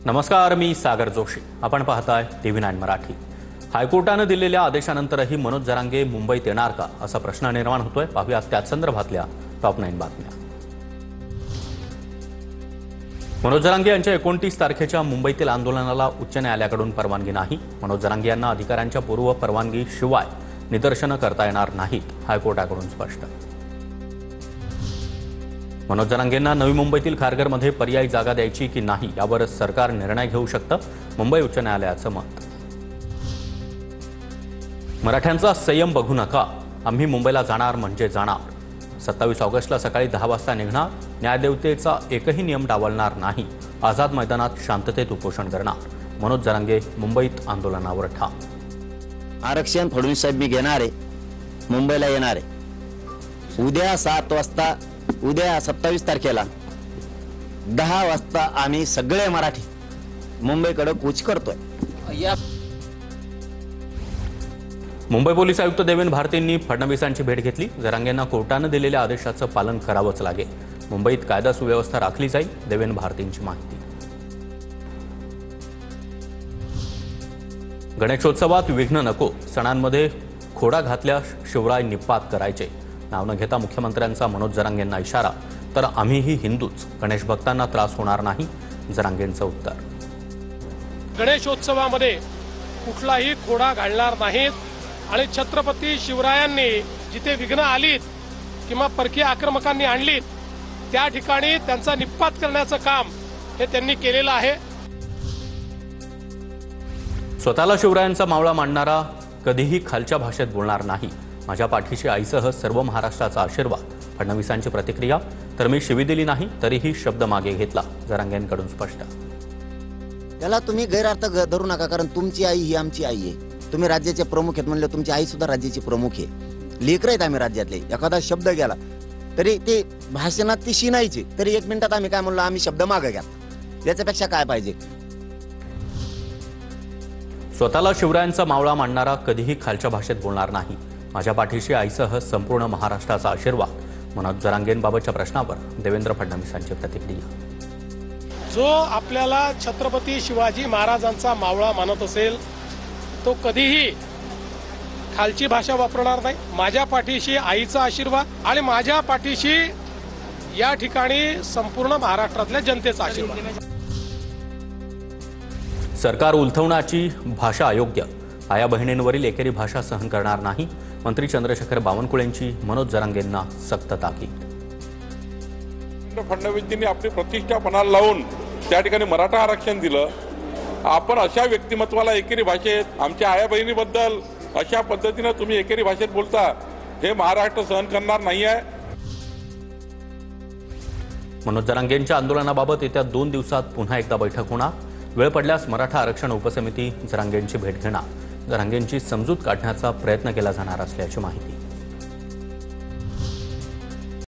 नमस्कार, मी सागर जोशी. आपण पाहताय TV9 मराठी. हायकोर्टाने दिलेल्या आदेशानंतरही मनोज जरांगे मुंबईत येणार का असा प्रश्न निर्माण होतोय. पाहूया त्याच संदर्भातल्या टॉप 9 बातम्या. मनोज जरांगे यांच्या 29 तारखेच्या मुंबईतील आंदोलनाला उच्च न्यायालयाकडून परवानगी नाही. मनोज जरांगे यांना अधिकाऱ्यांच्या पूर्व परवानगी शिवाय निदर्शनं करता येणार नाहीत, हायकोर्टाकडून स्पष्ट. मनोज जरांगेंना नवी मुंबईतील खारघरमध्ये पर्यायी जागा द्यायची की नाही यावर सरकार निर्णय घेऊ शकतं, मुंबई उच्च न्यायालयाचं मत. मराठ्यांचा संयम बघू नका, आम्ही मुंबईला जाणार म्हणजे जाणार. 27 ऑगस्टला सकाळी 10 वाजता निघणार. न्यायदेवतेचा एकही नियम डावलणार नाही. आझाद मैदानात शांततेत उपोषण करणार. मनोज जरांगे मुंबईत आंदोलनावर ठाम. आरक्षण फडणवीस साहेब मी घेणार आहे, मुंबईला येणार आहे. उद्या 7 वाजता, उद्या 27 तारखेला 10 वाजता आम्ही सगळे मराठी मुंबईकडे कूच करतोय. मुंबई पोलीस आयुक्त देवेंद्र भारतींनी फडणवीसांची भेट घेतली. जरांगेंना कोर्टाने दिलेल्या आदेशाचं पालन करावंच लागेल. मुंबईत कायदा सुव्यवस्था राखली जाईल, देवेंद्र भारतींची माहिती. गणेशोत्सवात विघ्न नको, सणांमध्ये खोडा घातल्या शिवराय निपात करायचे. नाव न घेता मुख्यमंत्र्यांचा मनोज जरांगेंना इशारा. तर आम्हीही हिंदूच, गणेश भक्तांना त्रास होणार नाही, जरांगेंचं उत्तर. गणेशोत्सवामध्ये कुठलाही खोडा घालणार नाहीत आणि छत्रपती शिवरायांनी जिथे विघ्न आलीत किंवा परकीय आक्रमकांनी आणलीत त्या ठिकाणी त्यांचा निपात करण्याचं काम हे त्यांनी केलेलं आहे. स्वतःला शिवरायांचा मावळा मांडणारा कधीही खालच्या भाषेत बोलणार नाही. माझ्या पाठीशी आईसह सर्व महाराष्ट्राचा आशीर्वाद. फडणवीसांची प्रतिक्रिया. तर मी शिवी दिली नाही तरीही शब्द मागे घेतला, जरांगेंकडून स्पष्ट. त्याला तुम्ही गैरअर्थ धरू नका, कारण तुमची आई ही आमची आई आहे. तुम्ही राज्याचे प्रमुख आहेत म्हणलं, तुमची आई सुद्धा राज्याची प्रमुख आहे. लेकर आहेत आम्ही राज्यातले. एखादा शब्द गेला तरी ते भाषणात ती शिनायची, तरी 1 मिनिटात आम्ही काय म्हणलो, आम्ही शब्द मागे घ्या. त्याच्यापेक्षा काय पाहिजे. स्वतःला शिवरायांचा मावळा मांडणारा कधीही खालच्या भाषेत बोलणार नाही. माझ्या पाठीशी आईसह संपूर्ण महाराष्ट्राचा आशीर्वाद. मनोज जरांगेंबाबतच्या प्रश्नावर देवेंद्र फडणवीसांची प्रतिक्रिया. जो आपल्याला छत्रपती शिवाजी महाराजांचा मावळा मानत असेल तो कधीही खालची भाषा वापरणार नाही. माझ्या पाठीशी आईचा आशीर्वाद आणि माझ्या पाठीशी या ठिकाणी संपूर्ण महाराष्ट्रातल्या जनतेचा आशीर्वाद. सरकार उलथवण्याची भाषा अयोग्य. आया बहिणींवरील एकेरी भाषा सहन करणार नाही. मंत्री चंद्रशेखर बावनकुळेंची मनोज जरांगेंना सक्त ताकीद. फडणवीसजींनी आपली प्रतिष्ठा पणाला लावून त्या ठिकाणी मराठा आरक्षण दिलं. आपण अशा व्यक्तिमत्वाला एकेरी भाषेत, आमच्या आया बहिणीबद्दल अशा पद्धतीने तुम्ही एकेरी भाषेत बोलता, हे महाराष्ट्र सहन करणार नाही आहे. मनोज जरांगेंच्या आंदोलनाबाबत येत्या 2 दिवसात पुन्हा एकदा बैठक होणार. वेळ पडल्यास मराठा आरक्षण उपसमिती जरांगेंची भेट घेणार. जरांगेंची समजूत काढण्याचा प्रयत्न केला जाणार असल्याची माहिती.